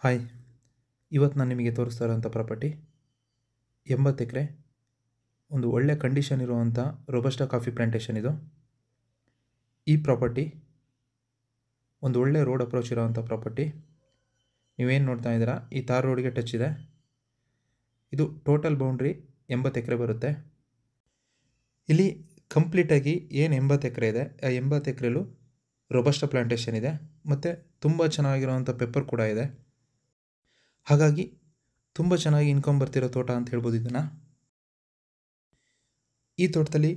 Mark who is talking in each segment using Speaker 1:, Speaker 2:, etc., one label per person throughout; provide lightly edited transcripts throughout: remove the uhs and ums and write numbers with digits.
Speaker 1: Hi, ಇವತ್ತು ನಾನು ನಿಮಗೆ ತೋರಿಸ್ತಾ ಇರೋಂಥ ಪ್ರಾಪರ್ಟಿ 80 ಎಕರೆ ಒಂದು ಒಳ್ಳೆ ಕಂಡೀಷನ್ ಇರುವಂಥ ರೋಬಸ್ಟಾ ಕಾಫಿ ಪ್ಲಾಂಟೇಷನ್ ಇದು. ಈ ಪ್ರಾಪರ್ಟಿ ಒಂದು ಒಳ್ಳೆ ರೋಡ್ ಅಪ್ರೋಚ್ ಇರೋವಂಥ ಪ್ರಾಪರ್ಟಿ. ನೀವೇನು ನೋಡ್ತಾ ಇದ್ದೀರಾ, ಈ ತಾರ್ ರೋಡ್ಗೆ ಟಚ್ ಇದೆ. ಇದು ಟೋಟಲ್ ಬೌಂಡ್ರಿ 80 ಎಕರೆ ಬರುತ್ತೆ. ಇಲ್ಲಿ ಕಂಪ್ಲೀಟಾಗಿ ಏನು 80 ಎಕರೆ ಇದೆ, ಆ 80 ಎಕರೆಲೂ ರೋಬಸ್ಟಾ ಪ್ಲಾಂಟೇಷನ್ ಇದೆ ಮತ್ತು ತುಂಬ ಚೆನ್ನಾಗಿರೋವಂಥ ಪೆಪ್ಪರ್ ಕೂಡ ಇದೆ. ಹಾಗಾಗಿ ತುಂಬ ಚೆನ್ನಾಗಿ ಇನ್ಕಮ್ ಬರ್ತಿರೋ ತೋಟ ಅಂತ ಹೇಳ್ಬೋದು ಇದನ್ನು. ಈ ತೋಟದಲ್ಲಿ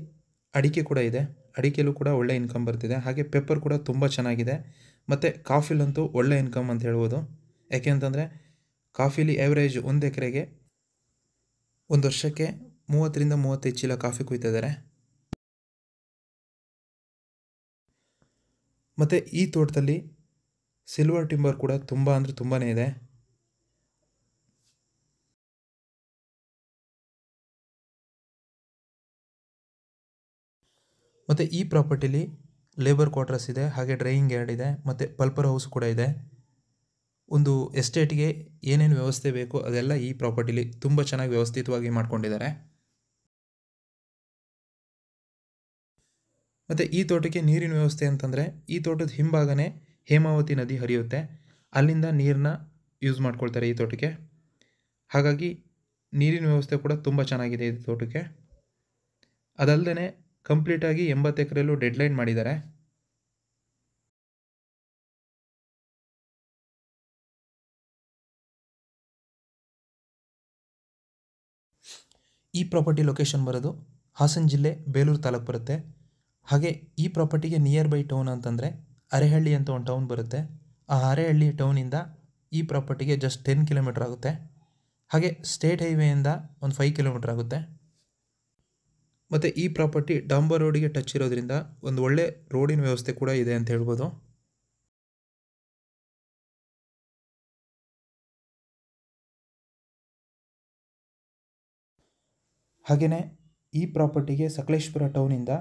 Speaker 1: ಅಡಿಕೆ ಕೂಡ ಇದೆ, ಅಡಿಕೆಯಲ್ಲೂ ಕೂಡ ಒಳ್ಳೆ ಇನ್ಕಮ್ ಬರ್ತಿದೆ. ಹಾಗೆ ಪೆಪ್ಪರ್ ಕೂಡ ತುಂಬ ಚೆನ್ನಾಗಿದೆ ಮತ್ತು ಕಾಫಿಲಂತೂ ಒಳ್ಳೆ ಇನ್ಕಮ್ ಅಂತ ಹೇಳ್ಬೋದು. ಯಾಕೆ ಅಂತಂದರೆ ಕಾಫಿಲಿ ಆ್ಯಾವ್ರೇಜ್ 1 ಎಕರೆಗೆ ಒಂದು ವರ್ಷಕ್ಕೆ 30 ರಿಂದ 35 ಚೀಲ ಕಾಫಿ ಕುಯ್ತಿದ್ದಾರೆ. ಮತ್ತು ಈ ತೋಟದಲ್ಲಿ ಸಿಲ್ವರ್ ಟಿಂಬರ್ ಕೂಡ ತುಂಬ ಅಂದರೆ ತುಂಬಾ ಇದೆ. ಮತ್ತು ಈ ಪ್ರಾಪರ್ಟಿಲಿ ಲೇಬರ್ ಕ್ವಾರ್ಟರ್ಸ್ ಇದೆ, ಹಾಗೆ ಡ್ರೈಯಿಂಗ್ ಯಾರ್ಡ್ ಇದೆ ಮತ್ತು ಪಲ್ಪರ್ ಹೌಸ್ ಕೂಡ ಇದೆ. ಒಂದು ಎಸ್ಟೇಟ್ಗೆ ಏನೇನು ವ್ಯವಸ್ಥೆ ಬೇಕು ಅದೆಲ್ಲ ಈ ಪ್ರಾಪರ್ಟಿಲಿ ತುಂಬ ಚೆನ್ನಾಗಿ ವ್ಯವಸ್ಥಿತವಾಗಿ ಮಾಡ್ಕೊಂಡಿದ್ದಾರೆ. ಮತ್ತು ಈ ತೋಟಕ್ಕೆ ನೀರಿನ ವ್ಯವಸ್ಥೆ ಅಂತಂದರೆ ಈ ತೋಟದ ಹಿಂಭಾಗನೇ ಹೇಮಾವತಿ ನದಿ ಹರಿಯುತ್ತೆ, ಅಲ್ಲಿಂದ ನೀರನ್ನ ಯೂಸ್ ಮಾಡ್ಕೊಳ್ತಾರೆ ಈ ತೋಟಕ್ಕೆ. ಹಾಗಾಗಿ ನೀರಿನ ವ್ಯವಸ್ಥೆ ಕೂಡ ತುಂಬ ಚೆನ್ನಾಗಿದೆ ಈ ತೋಟಕ್ಕೆ. ಅದಲ್ಲದೆ ಕಂಪ್ಲೀಟಾಗಿ 80 ಎಕರೆಯಲ್ಲೂ ಡೆಡ್ಲೈನ್ ಮಾಡಿದ್ದಾರೆ. ಈ ಪ್ರಾಪರ್ಟಿ ಲೊಕೇಶನ್ ಬರೋದು ಹಾಸನ ಜಿಲ್ಲೆ ಬೇಲೂರು ತಾಲೂಕು ಬರುತ್ತೆ. ಹಾಗೆ ಈ ಪ್ರಾಪರ್ಟಿಗೆ ನಿಯರ್ ಬೈ ಟೌನ್ ಅಂತಂದರೆ ಅರೇಹಳ್ಳಿ ಅಂತ ಒಂದು ಟೌನ್ ಬರುತ್ತೆ. ಆ ಅರೇಹಳ್ಳಿ ಟೌನಿಂದ ಈ ಪ್ರಾಪರ್ಟಿಗೆ ಜಸ್ಟ್ 10 ಕಿಲೋಮೀಟ್ರ್ ಆಗುತ್ತೆ. ಹಾಗೆ ಸ್ಟೇಟ್ ಹೈವೇಯಿಂದ ಒಂದು 5 ಕಿಲೋಮೀಟ್ರ್ ಆಗುತ್ತೆ. ಮತ್ತು ಈ ಪ್ರಾಪರ್ಟಿ ಡಾಂಬರ್ ರೋಡಿಗೆ ಟಚ್ ಇರೋದ್ರಿಂದ ಒಂದು ಒಳ್ಳೆ ರೋಡಿನ ವ್ಯವಸ್ಥೆ ಕೂಡ ಇದೆ ಅಂತ ಹೇಳ್ಬೋದು. ಹಾಗೆಯೇ ಈ ಪ್ರಾಪರ್ಟಿಗೆ ಸಕಲೇಶ್ಪುರ ಟೌನಿಂದ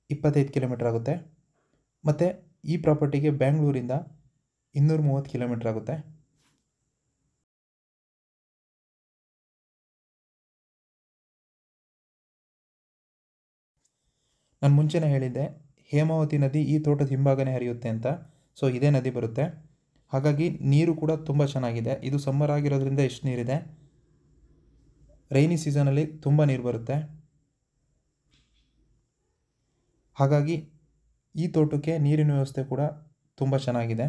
Speaker 1: 25 ಕಿಲೋಮೀಟ್ರ್ ಆಗುತ್ತೆ ಮತ್ತು ಈ ಪ್ರಾಪರ್ಟಿಗೆ ಬ್ಯಾಂಗ್ಳೂರಿಂದ 230 ಕಿಲೋಮೀಟ್ರ್ ಆಗುತ್ತೆ. ನಾನು ಮುಂಚೆನೇ ಹೇಳಿದ್ದೆ ಹೇಮಾವತಿ ನದಿ ಈ ತೋಟದ ಹಿಂಭಾಗನೇ ಹರಿಯುತ್ತೆ ಅಂತ. ಸೊ ಇದೇ ನದಿ ಬರುತ್ತೆ. ಹಾಗಾಗಿ ನೀರು ಕೂಡ ತುಂಬ ಚೆನ್ನಾಗಿದೆ. ಇದು ಸಮ್ಮರ್ ಆಗಿರೋದ್ರಿಂದ ಎಷ್ಟು ನೀರಿದೆ, ರೈನಿ ಸೀಸನಲ್ಲಿ ತುಂಬ ನೀರು ಬರುತ್ತೆ. ಹಾಗಾಗಿ ಈ ತೋಟಕ್ಕೆ ನೀರಿನ ವ್ಯವಸ್ಥೆ ಕೂಡ ತುಂಬ ಚೆನ್ನಾಗಿದೆ.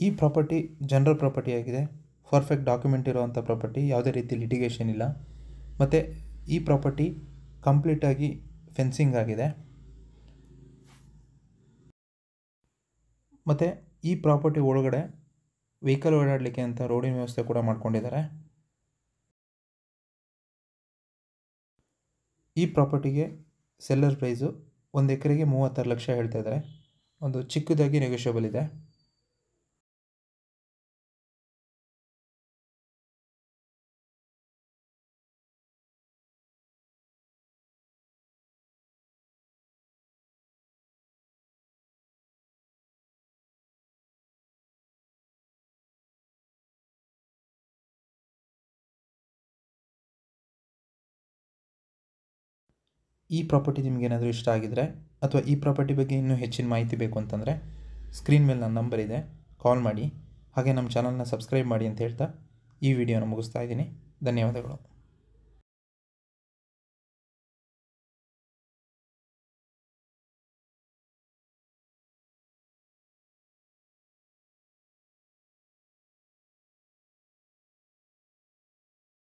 Speaker 1: ಈ ಪ್ರಾಪರ್ಟಿ ಜನರಲ್ ಪ್ರಾಪರ್ಟಿ ಆಗಿದೆ. ಪರ್ಫೆಕ್ಟ್ ಡಾಕ್ಯುಮೆಂಟ್ ಇರುವಂಥ ಪ್ರಾಪರ್ಟಿ, ಯಾವುದೇ ರೀತಿ ಲಿಟಿಗೇಷನ್ ಇಲ್ಲ. ಮತ್ತು ಈ ಪ್ರಾಪರ್ಟಿ ಕಂಪ್ಲೀಟಾಗಿ ಫೆನ್ಸಿಂಗ್ ಆಗಿದೆ. ಮತ್ತು ಈ ಪ್ರಾಪರ್ಟಿ ಒಳಗಡೆ ವೆಹಿಕಲ್ ಓಡಾಡಲಿಕ್ಕೆ ಅಂತ ರೋಡಿನ ವ್ಯವಸ್ಥೆ ಕೂಡ ಮಾಡ್ಕೊಂಡಿದ್ದಾರೆ. ಈ ಪ್ರಾಪರ್ಟಿಗೆ ಸೆಲ್ಲರ್ ಪ್ರೈಸು 1 ಎಕರೆಗೆ 36 ಲಕ್ಷ ಹೇಳ್ತಾ ಇದ್ದಾರೆ. ಒಂದು ಚಿಕ್ಕದಾಗಿ ನೆಗೋಷಿಯಬಲ್ ಇದೆ. ಈ ಪ್ರಾಪರ್ಟಿ ನಿಮಗೇನಾದರೂ ಇಷ್ಟ ಆಗಿದರೆ ಅಥವಾ ಈ ಪ್ರಾಪರ್ಟಿ ಬಗ್ಗೆ ಇನ್ನೂ ಹೆಚ್ಚಿನ ಮಾಹಿತಿ ಬೇಕು ಅಂತಂದರೆ ಸ್ಕ್ರೀನ್ ಮೇಲೆ ನನ್ನ ನಂಬರ್ ಇದೆ, ಕಾಲ್ ಮಾಡಿ. ಹಾಗೆ ನಮ್ಮ ಚಾನಲ್ನ ಸಬ್ಸ್ಕ್ರೈಬ್ ಮಾಡಿ ಅಂತ ಹೇಳ್ತಾ ಈ ವಿಡಿಯೋನ ಮುಗಿಸ್ತಾ ಇದ್ದೀನಿ. ಧನ್ಯವಾದಗಳು.